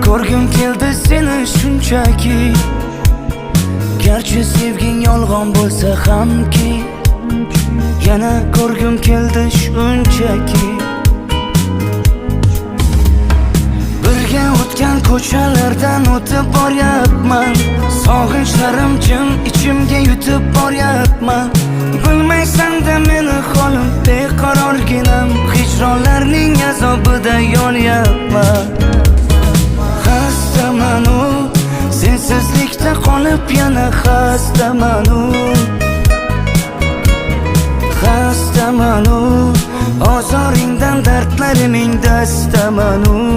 ko'rgim keldi seni shunchaki. Garchi sevging yolg'on bo'lsa hamki, yana ko'rgim keldi shunchaki. Birga o'tgan ko'chalardan o'tib boryapman, sog'inchlarim jim ichimga yutib boryapman. Bilmaysan-da meni holim beqarorginam, hijronlarning azobida yonyapman. Xastaman-u, sensizlikda qolib yana xastaman-u. Xastaman-u, ozoringdan dardlariming dastaman-u.